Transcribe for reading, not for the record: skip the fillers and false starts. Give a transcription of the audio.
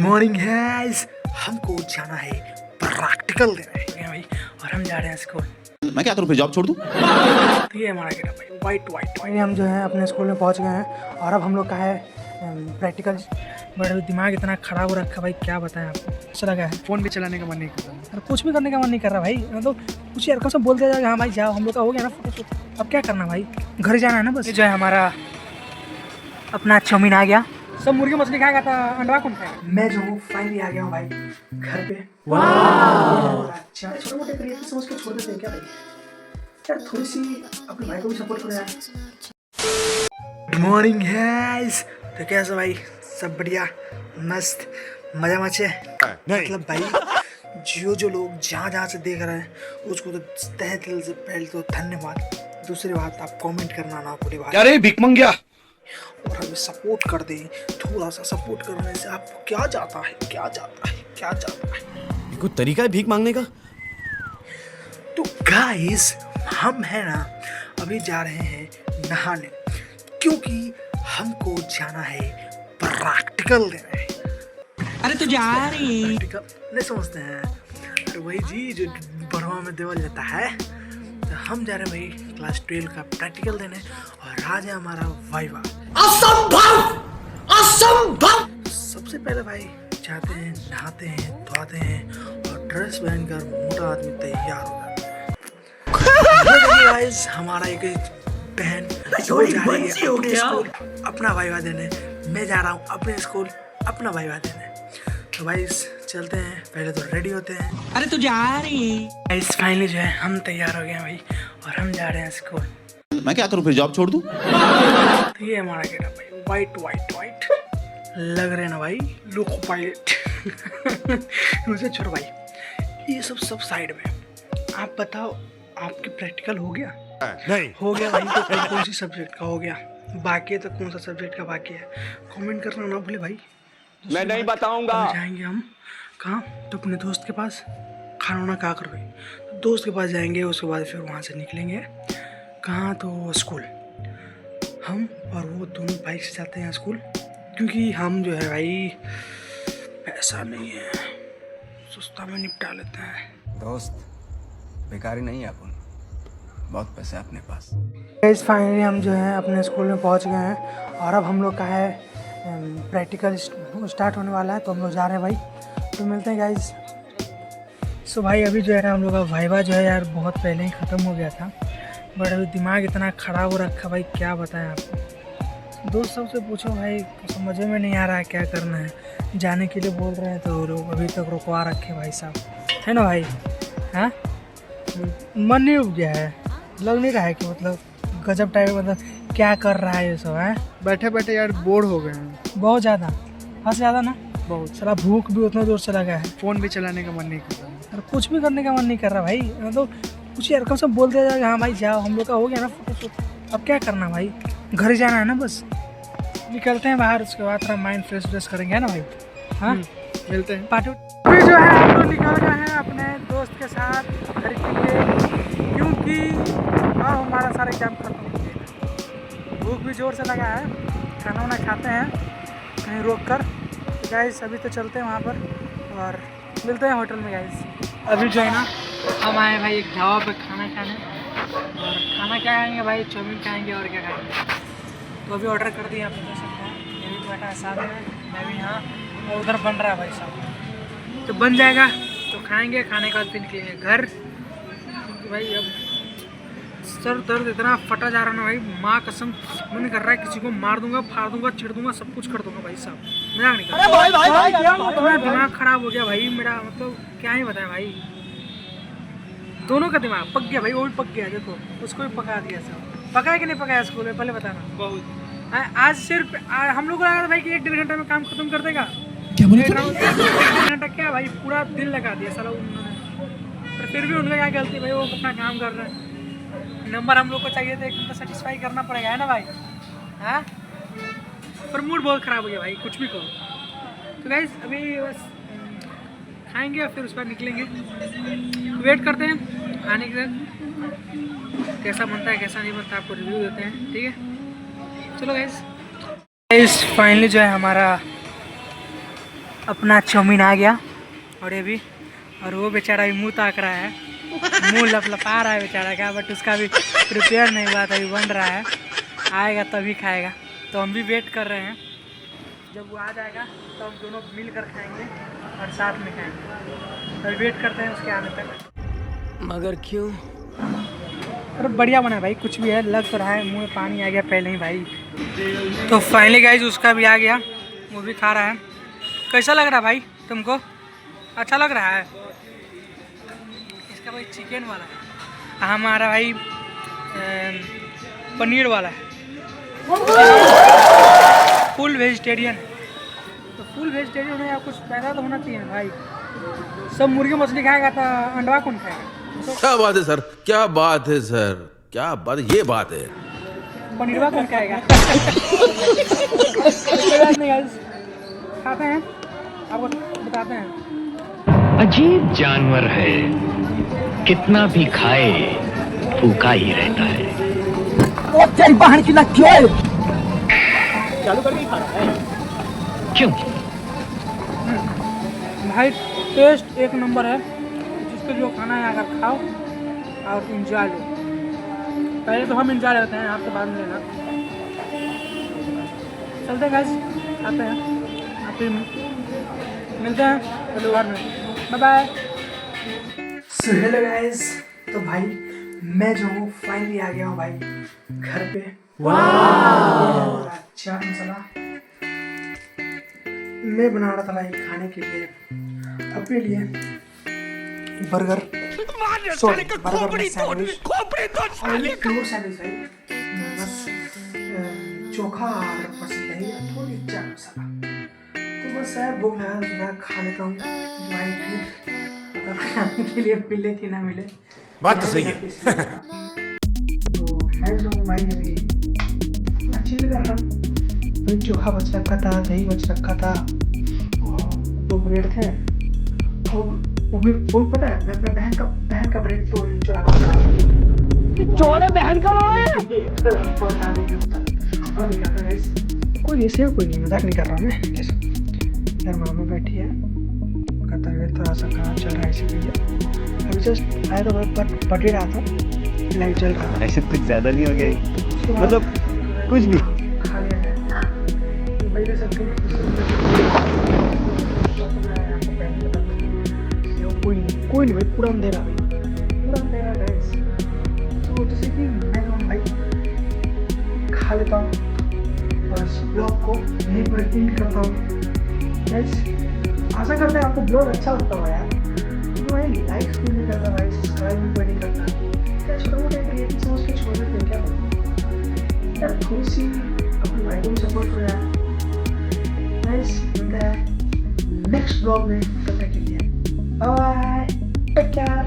Morning guys, हमको जाना है प्रैक्टिकल देने भाई और हम जा रहे हैं स्कूल। मैं क्या करूं, फिर जॉब छोड़ दूं? तो ये हमारा गेटअप भाई, वाइट हम जो है अपने स्कूल में पहुंच गए हैं और अब हम लोग का है प्रैक्टिकल। बड़ा दिमाग इतना खराब हो रखा भाई, क्या बताएं आपको। अच्छा लगा है, फ़ोन भी चलाने का मन नहीं कर रहा और कुछ भी करने का मन नहीं कर रहा भाई। मतलब कुछ यार सब बोलते जाएगा हाँ भाई जाओ, हम लोग का हो गया ना फोटो। अब क्या करना भाई, घर जाना है ना बस। जो है हमारा अपना चाउमीन आ गया। सब मुर्गी मछली खाएगा तो अंडा कौन खाएगा। मैं जो हूँ फाइनली आ गया हूँ भाई घर पे। अच्छा छोटे मोटे क्रिएटिव समझ के छोड़ देते हैं क्या भाई यार, थोड़ी सी अपने भाई को भी सपोर्ट करो यार। गुड मॉर्निंग गाइस, तो कैसा भाई, सब बढ़िया मस्त मजा मचे। मतलब भाई जो लोग जहाँ से देख रहे हैं उसको तो तहे दिल से पहले तो धन्यवाद। दूसरी बात, आप कमेंट करना ना पूरी बात। अरे भिख मंगिया, और हमें सपोर्ट कर दें। थोड़ा सा सपोर्ट करने से आपको क्या जाता है, क्या जाता है, क्या जाता है। कोई तरीका है भीख मांगने का? तो गाइस हम है ना अभी जा रहे हैं नहाने, क्योंकि हमको जाना है प्रैक्टिकल देने। अरे तू जा रही प्रैक्टिकल नहीं समझते हैं, अरे वही जी जो बड़वा में देवल जाता है। तो हम जा रहे हैं भाई क्लास 12 का प्रैक्टिकल देने और आज है हमारा वाइवा। असंभव। सबसे पहले भाई जाते हैं, नहाते हैं, धोते हैं और ड्रेस पहनकर मोटा आदमी तैयार हो जाता है। गाइस हमारा एक बहन वो जा रही है अपने स्कूल अपना वाइवा देने, मैं जा रहा हूँ अपने स्कूल अपना वाइवा देने। तो भाई चलते हैं, पहले तो रेडी होते हैं। अरे तू जा रही गाइस फाइनली जो है हम तैयार हो गए हैं भाई और हम जा रहे हैं स्कूल। मैं क्या करूं, फिर जॉब छोड़ दूं? तो ये हमारा गेटअप भाई, वाइट लग रहे हैं ना भाई, लुक पायलट। मुझे छोड़ भाई, ये सब साइड में। आप बताओ आपकी प्रैक्टिकल हो गया? नहीं हो गया भाई। तो कौन सी सब्जेक्ट का हो गया, बाकी है तो कौन सा सब्जेक्ट का बाकी है, कमेंट करना ना भूले भाई। मैं नहीं बताऊंगा। जाएंगे हम कहाँ, तो अपने दोस्त के पास। खाना वाना कहाँ करोगे, तो दोस्त के पास जाएंगे, उसके बाद फिर वहाँ से निकलेंगे कहाँ, तो स्कूल। हम और वो दोनों बाइक से जाते हैं स्कूल, क्योंकि हम जो है भाई पैसा नहीं है, सस्ता में निपटा लेते हैं। दोस्त बेकारी नहीं है, अपन बहुत पैसे है अपने पास। गाइस फाइनली हम जो है अपने स्कूल में पहुंच गए हैं और अब हम लोग का है प्रैक्टिकल स्टार्ट होने वाला है, तो हम लोग जा रहे हैं भाई। तो मिलते हैं गाइस। सो भाई अभी जो है ना हम लोग का वाइवा जो है यार बहुत पहले ही ख़त्म हो गया था, बट अभी दिमाग इतना खराब हो रखा भाई, क्या बताएं आपको। दोस्त सबसे पूछो भाई, समझ में नहीं आ रहा है क्या करना है। जाने के लिए बोल रहे हैं तो लोग अभी तक रुकवा रखे भाई साहब, है ना भाई। हाँ मन नहीं उग गया है, लग नहीं रहा है कि मतलब गजब टाइप, मतलब क्या कर रहा है ये सब है। बैठे बैठे यार बोर हो गए हैं बहुत ज़्यादा, हद ज़्यादा ना बहुत सारा। भूख भी उतना जोर से लगा है, फ़ोन भी चलाने का मन नहीं कर रहा और कुछ भी करने का मन नहीं कर रहा भाई। मतलब कुछ यार सब बोलते जाएगा हाँ भाई जाओ, हम लोग का हो गया ना फोटो। अब क्या करना भाई, घर जाना है ना बस। निकलते हैं बाहर, उसके बाद थोड़ा माइंड फ्रेश करेंगे, है ना भाई। हाँ मिलते हैं पार्टी। अभी जो है हम लोग निकल गए हैं अपने दोस्त के साथ घर के लिए, क्योंकि अब हमारा सारा एग्जाम खत्म हो गया। भूख भी जोर से लगा है, खाना वाना खाते हैं कहीं रोक कर। तो गाइस अभी तो चलते हैं वहाँ पर और मिलते हैं होटल में गाइस। अभी जो है ना हम आए भाई एक ढाबा पे खाना खाने, और खाना क्या खाएंगे भाई, चाउमीन खाएंगे और क्या खाएंगे। तो अभी ऑर्डर कर दिया, आप देख सकते हैं। ये भी बैठा है साथ में, मैं भी यहाँ, और उधर बन रहा है भाई साहब। तो बन जाएगा तो खाएंगे, खाने के बाद फिर निकलेंगे घर, क्योंकि भाई अब सर दर्द इतना फटा जा रहा ना भाई, माँ कसम मन कर रहा है किसी को मार दूंगा, फाड़ दूंगा, चिढ़ दूंगा, सब कुछ कर दूंगा भाई साहब। मजाक नहीं कर रहा, दिमाग खराब हो गया भाई मेरा, मतलब क्या ही बताएं भाई। दोनों का दिमाग पक गया भाई, वो भी पक गया, देखो उसको भी पका दिया सब। पका है कि नहीं पकाया स्कूल में, पहले बताना। बहुत आज सिर्फ हम लोग को लगा था भाई कि 1-1.5 घंटा में काम खत्म कर देगा। क्या बोले? 1 घंटा क्या भाई, पूरा दिन लगा दिया साला उन्होंने। पर फिर भी उनका क्या गलती भाई, वो अपना काम कर रहे हैं। नंबर हम लोग को चाहिए थे, एकदम तो सेटिस्फाई करना पड़ेगा, है ना भाई। हाँ पर मूड बहुत ख़राब हो गया भाई, कुछ भी करो। तो गाइस अभी बस खाएंगे और फिर उस पर निकलेंगे, वेट करते हैं आने के बाद। कैसा बनता है कैसा नहीं बनता आपको रिव्यू देते हैं, ठीक है। चलो गाइस फाइनली जो है हमारा अपना चाउमीन आ गया और ये भी, और वो बेचारा भी मुंह ताक रहा है, मुंह लपलपा रहा है बेचारा का, बट उसका भी प्रिपेयर नहीं हुआ था, अभी बन रहा है, आएगा तभी खाएगा। तो हम भी वेट कर रहे हैं, जब वो आ जाएगा तो हम दोनों मिल कर खाएंगे और साथ में खाएंगे। तो वेट करते हैं उसके आने तक। मगर क्यों? अरे बढ़िया बना भाई, कुछ भी है, लग तो रहा है, मुँह में पानी आ गया पहले ही भाई। तो फाइनली गाइस उसका भी आ गया, वो भी खा रहा है। कैसा लग रहा है भाई तुमको? अच्छा लग रहा है? इसका भाई चिकन वाला है, हमारा भाई पनीर वाला है, फुल वेजिटेरियन। तो फुल वेजिटेरियन है, कुछ पैदा तो होना चाहिए भाई। सब मुर्गी मछली खाएगा तो अंडा कौन खाएगा? क्या बात है सर, क्या बात है सर, क्या बात है, ये बात है। पनीरवा कौन खाएगा? खाते हैं, आपको बताते हैं। अजीब जानवर है, कितना भी खाए भूखा ही रहता है। क्यों? भाई टेस्ट एक नंबर है, जिसको जो खाना है अगर खाओ और इंजॉय लो। पहले तो हम इंजॉय लेते हैं, आपके बाद में लेना। चलते हैं गाइस, आते हैं, आप फिर मिलते हैं अगली बार में। Bye bye. So hello guys, तो भाई मैं जो हूँ फाइनली आ गया हूँ भाई घर पे। चाट मसाला मैं बना रहा था भाई खाने के लिए, अपने लिए बर्गर, सॉरी बर्गर में सैंडविच और एक दो सैंडविच भाई, बस चोखा और बस दही और थोड़ी चाट मसाला। तो बस है, भूख लगा तो खा लेता हूँ भाई, फिर खाने के लिए मिले कि ना मिले, बात तो सही है। तो मैं जो भाई अभी अच्छी लगा था, चोखा बच रखा था, दही बच रखा था, दो ब्रेड थे, और वो पता है मैं अपने बहन का ब्रेड तो चुरा चोरे बहन का कोई ऐसे कोई नहीं, मजाक नहीं कर रहा मैं। यार मामा बैठी है, उनका तबीयत थोड़ा सा खराब चल रहा है, इसीलिए अभी जस्ट आया तो पढ़ ही रहा था, लाइट चल रहा था। ऐसे कुछ ज्यादा नहीं हो गया, मतलब कुछ भी खा लिया है भाई, सब कोई नहीं भाई, पूरा अंधेरा भाई, पूरा अंधेरा गाइस। तो जैसे कि मैं भाई खा लेता हूँ और इस ब्लॉग को यहीं पर एंड करता हूँ गाइस। आशा करते हैं आपको ब्लॉग अच्छा लगता होगा यार। तो भाई लाइक भी नहीं करता भाई, सब्सक्राइब भी नहीं करता, क्या छोटा मोटा क्रिएटिव समझ के छोड़ देते हैं क्या यार, थोड़ी सी अपने भाई को सपोर्ट हो जाए गाइस। मिलता है नेक्स्ट ब्लॉग में, तब तक के लिए बाय, टेक केयर।